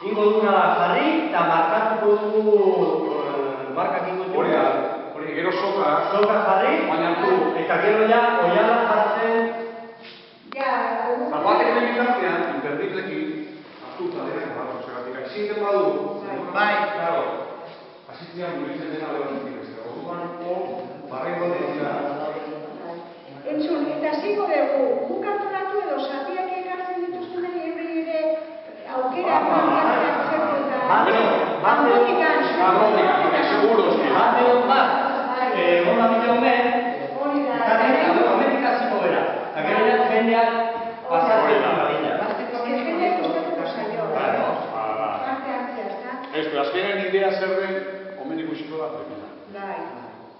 Ingo duguna jarri eta markatuko dugu markak ingo dugu. Hori, gero soka. Soka jarri, eta gero ja, oiala jartzen. Zapatek den bitartean, interditleki, hartuta dena, segatik, aizinten badu. Bai, claro. Asitzean mugitzen dena lehonetik ez. Orduan, barrengo dira. Entzun, eta ziko dugu, guk antolatu edo zatiak ekartzen dituztunen ere aukera hartzeko eta... Agrotikan, seguro, bate hon bat, gona bide homen, eta gero, hometik hasiko gara. Eta gero jendeak